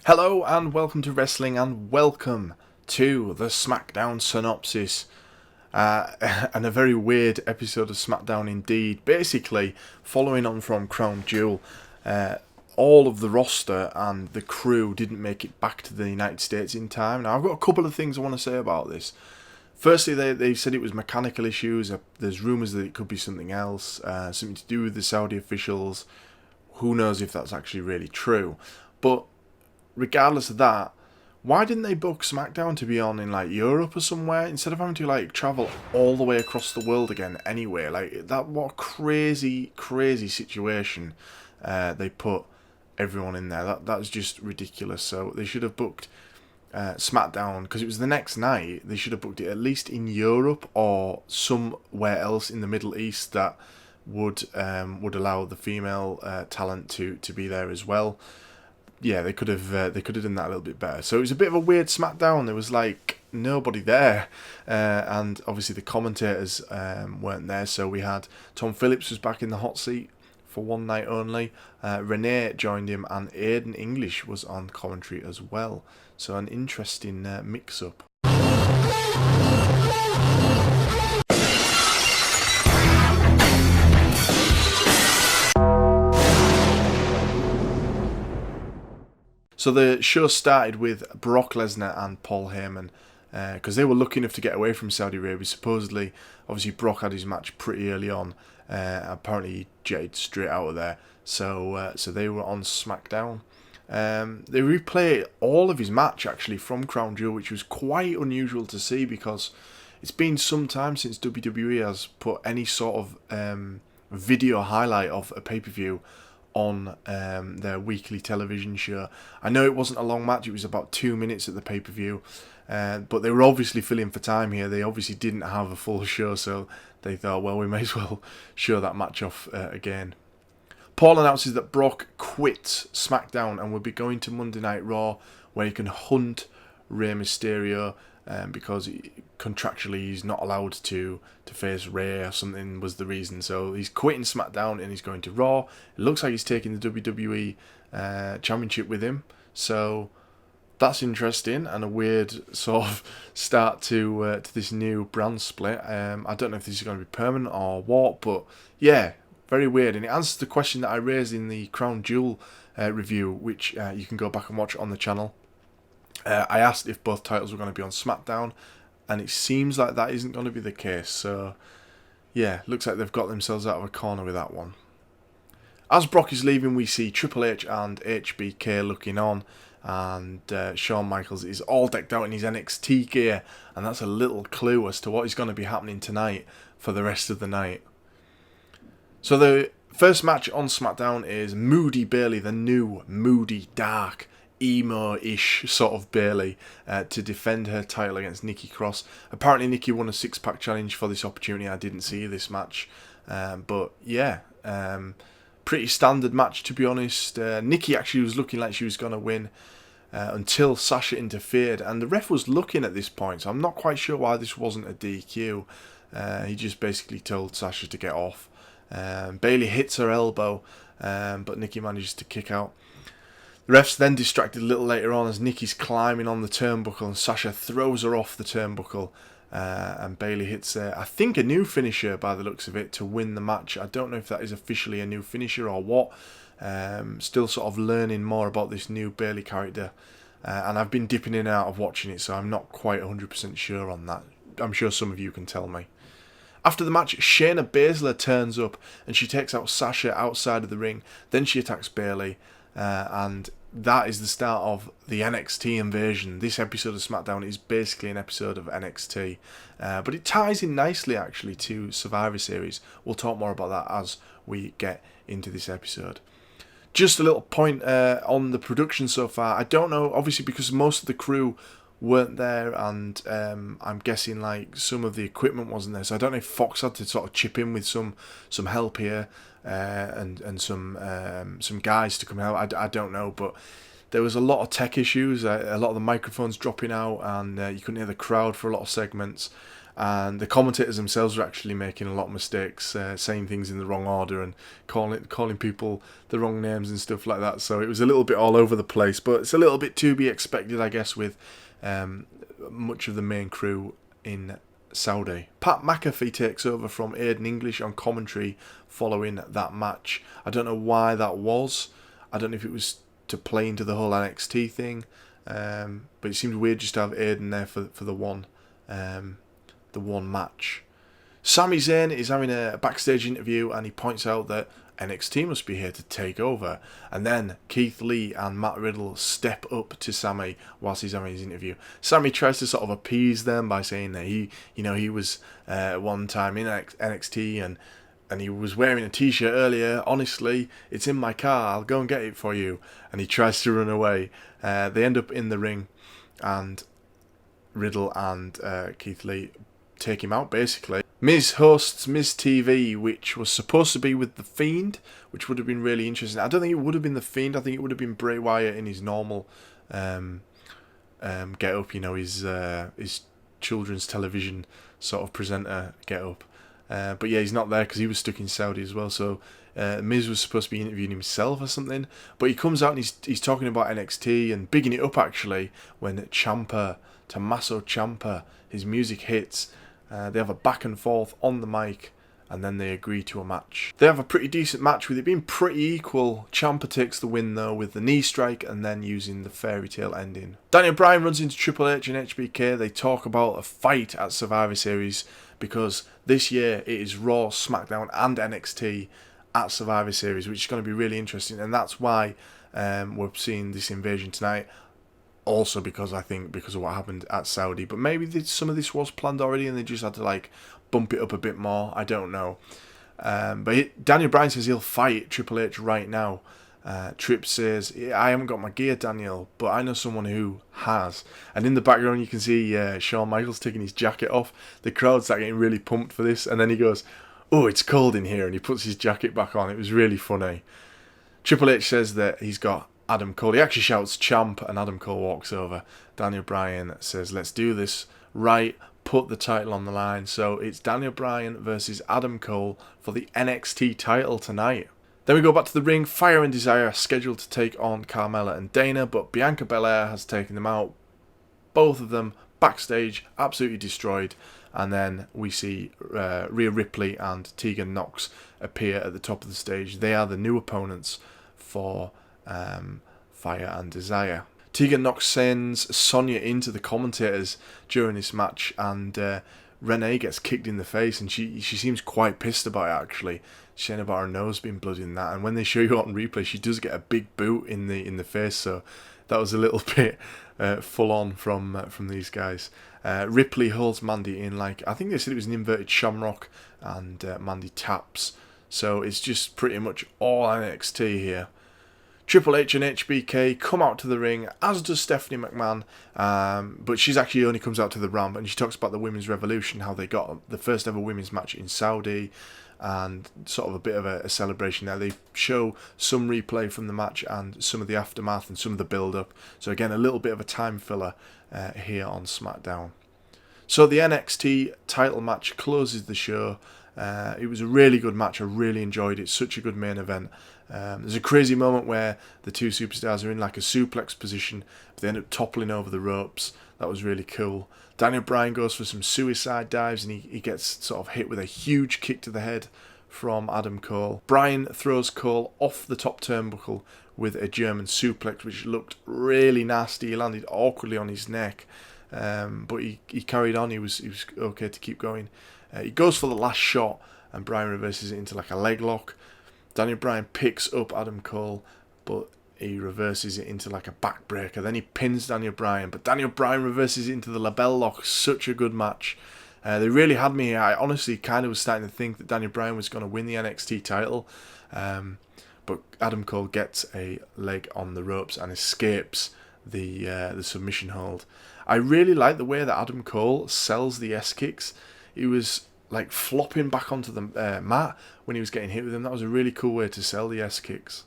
Hello and welcome to Wrestling and welcome to the Smackdown Synopsis. And a very weird episode of Smackdown indeed. Basically, following on from Crown Jewel, all of the roster and the crew didn't make it back to the United States in time. Now, I've got a couple of things I want to say about this. Firstly, they said it was mechanical issues. There's rumours that it could be something else, something to do with the Saudi officials. Who knows if that's actually really true. But regardless of that, why didn't they book SmackDown to be on in like Europe or somewhere instead of having to like travel all the way across the world again anyway? Like that, what a crazy situation they put everyone in there. That's just ridiculous. So they should have booked SmackDown, because it was the next night. They should have booked it at least in Europe or somewhere else in the Middle East that would allow the female talent to be there as well. Yeah, they could have done that a little bit better. So it was a bit of a weird SmackDown. There was like nobody there, and obviously the commentators weren't there. So we had Tom Phillips was back in the hot seat for one night only. Renee joined him, and Aiden English was on commentary as well. So an interesting mix-up. So the show started with Brock Lesnar and Paul Heyman, because they were lucky enough to get away from Saudi Arabia. Supposedly, obviously Brock had his match pretty early on. Apparently he jetted straight out of there. So they were on SmackDown. They replay all of his match actually from Crown Jewel, which was quite unusual to see because it's been some time since WWE has put any sort of video highlight of a pay-per-view on their weekly television show. I know it wasn't a long match, it was about 2 minutes at the pay-per-view, but they were obviously filling for time here. They obviously didn't have a full show, so they thought, well, we may as well show that match off again. Paul announces that Brock quits SmackDown and will be going to Monday Night Raw, where he can hunt Rey Mysterio, because contractually he's not allowed to face Rey or something was the reason. So he's quitting SmackDown and he's going to Raw. It looks like he's taking the WWE Championship with him. So that's interesting and a weird sort of start to this new brand split. I don't know if this is going to be permanent or what, but yeah, very weird. And it answers the question that I raised in the Crown Jewel review, which you can go back and watch on the channel. I asked if both titles were going to be on SmackDown, and it seems like that isn't going to be the case. So, yeah, looks like they've got themselves out of a corner with that one. As Brock is leaving, we see Triple H and HBK looking on, and Shawn Michaels is all decked out in his NXT gear, and that's a little clue as to what is going to be happening tonight for the rest of the night. So the first match on SmackDown is Moody Bayley, the new moody, dark, emo-ish sort of Bayley, to defend her title against Nikki Cross. Apparently Nikki won a six-pack challenge for this opportunity. I didn't see this match, but yeah, pretty standard match to be honest. Nikki actually was looking like she was going to win until Sasha interfered, and the ref was looking at this point, so I'm not quite sure why this wasn't a DQ. He just basically told Sasha to get off. Bayley hits her elbow, but Nikki manages to kick out. The ref's then distracted a little later on as Nikki's climbing on the turnbuckle and Sasha throws her off the turnbuckle, and Bayley hits I think a new finisher by the looks of it to win the match. I don't know if that is officially a new finisher or what. Still sort of learning more about this new Bayley character, and I've been dipping in and out of watching it, so I'm not quite 100% sure on that. I'm sure some of you can tell me. After the match, Shayna Baszler turns up and she takes out Sasha outside of the ring. Then she attacks Bayley, and that is the start of the NXT invasion. This episode of SmackDown is basically an episode of NXT, but it ties in nicely actually to Survivor Series. We'll talk more about that as we get into this episode. Just a little point on the production so far. I don't know, obviously, because most of the crew weren't there, and I'm guessing like some of the equipment wasn't there, so I don't know if Fox had to sort of chip in with some help here, and some guys to come out. I don't know, but there was a lot of tech issues, a lot of the microphones dropping out, and you couldn't hear the crowd for a lot of segments. and the commentators themselves were actually making a lot of mistakes, saying things in the wrong order and calling people the wrong names and stuff like that. So it was a little bit all over the place, but it's a little bit to be expected, I guess, with much of the main crew in Saudi. Pat McAfee takes over from Aiden English on commentary following that match. I don't know why that was. I don't know if it was to play into the whole NXT thing, but it seemed weird just to have Aiden there for the one match. Sami Zayn is having a backstage interview and he points out that NXT must be here to take over, and then Keith Lee and Matt Riddle step up to Sami whilst he's having his interview. Sami tries to sort of appease them by saying that he was one time in NXT and he was wearing a t-shirt earlier. Honestly, it's in my car, I'll go and get it for you. And he tries to run away. They end up in the ring, and Riddle and Keith Lee take him out, basically. Miz hosts Miz TV, which was supposed to be with The Fiend, which would have been really interesting. I don't think it would have been The Fiend. I think it would have been Bray Wyatt in his normal get-up, his children's television sort of presenter get-up. But yeah, he's not there because he was stuck in Saudi as well. So Miz was supposed to be interviewing himself or something. But he comes out and he's talking about NXT and bigging it up, actually, when Tommaso Ciampa, his music hits. They have a back and forth on the mic, and then they agree to a match. They have a pretty decent match with it being pretty equal. Ciampa takes the win though with the knee strike and then using the fairy tale ending. Daniel Bryan runs into Triple H and HBK. They talk about a fight at Survivor Series because this year it is Raw, SmackDown and NXT at Survivor Series, which is going to be really interesting, and that's why we're seeing this invasion tonight. Also because of what happened at Saudi, but maybe some of this was planned already and they just had to bump it up a bit more. I don't know. But Daniel Bryan says he'll fight Triple H right now. Tripp says, I haven't got my gear, Daniel, but I know someone who has. And in the background you can see Shawn Michaels taking his jacket off. The crowd start getting really pumped for this, and then he goes, oh, it's cold in here, and he puts his jacket back on. It was really funny. Triple H says that he's got Adam Cole. He actually shouts champ and Adam Cole walks over. Daniel Bryan says, let's do this right, put the title on the line. So it's Daniel Bryan versus Adam Cole for the NXT title tonight. Then we go back to the ring. Fire and Desire are scheduled to take on Carmella and Dana, but Bianca Belair has taken them out. Both of them backstage, absolutely destroyed. And then we see Rhea Ripley and Tegan Nox appear at the top of the stage. They are the new opponents for Fire and Desire. Tegan Nox sends Sonya into the commentators during this match, and Renee gets kicked in the face, and she seems quite pissed about it, actually. She's saying about her nose being bloody in that, and when they show you on replay, she does get a big boot in the face, so that was a little bit full on from these guys. Ripley holds Mandy in I think they said it was an inverted shamrock, and Mandy taps. So it's just pretty much all NXT here. Triple H and HBK come out to the ring, as does Stephanie McMahon, but she's actually only comes out to the ramp, and she talks about the Women's Revolution, how they got the first ever women's match in Saudi, and sort of a bit of a celebration there. They show some replay from the match and some of the aftermath and some of the build-up. So again, a little bit of a time filler here on SmackDown. So the NXT title match closes the show. It was a really good match. I really enjoyed it. Such a good main event. There's a crazy moment where the two superstars are in a suplex position, but they end up toppling over the ropes. That was really cool. Daniel Bryan goes for some suicide dives, and he gets sort of hit with a huge kick to the head from Adam Cole. Bryan throws Cole off the top turnbuckle with a German suplex, which looked really nasty. He landed awkwardly on his neck, but he carried on. He was okay to keep going. He goes for the last shot, and Bryan reverses it into a leg lock. Daniel Bryan picks up Adam Cole, but he reverses it into a backbreaker. Then he pins Daniel Bryan, but Daniel Bryan reverses it into the label lock. Such a good match. They really had me here. I honestly kind of was starting to think that Daniel Bryan was going to win the NXT title, but Adam Cole gets a leg on the ropes and escapes the submission hold. I really like the way that Adam Cole sells the S-kicks. He was flopping back onto the mat when he was getting hit with them. That was a really cool way to sell the S-kicks.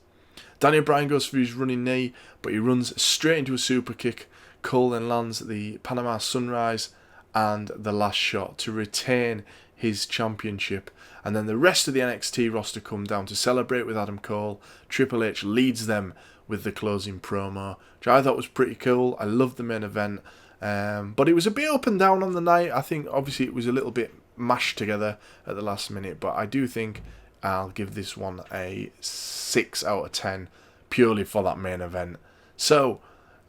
Daniel Bryan goes for his running knee, but he runs straight into a super kick. Cole then lands the Panama Sunrise and the Last Shot to retain his championship. And then the rest of the NXT roster come down to celebrate with Adam Cole. Triple H leads them with the closing promo, which I thought was pretty cool. I loved the main event. But it was a bit up and down on the night. I think obviously it was a little bit mashed together at the last minute, but I do think I'll give this one a 6 out of 10 purely for that main event. So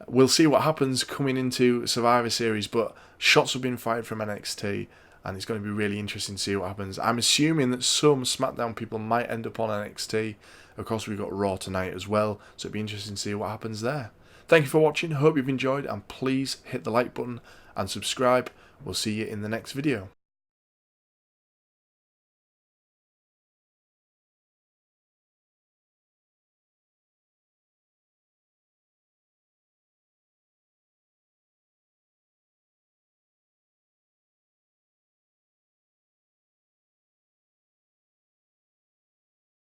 we'll see what happens coming into Survivor Series, but shots have been fired from NXT, and it's going to be really interesting to see what happens. I'm assuming that some SmackDown people might end up on NXT. Of course, we've got Raw tonight as well, so it'll be interesting to see what happens there. Thank you for watching. Hope you've enjoyed, and please hit the like button and subscribe. We'll see you in the next video.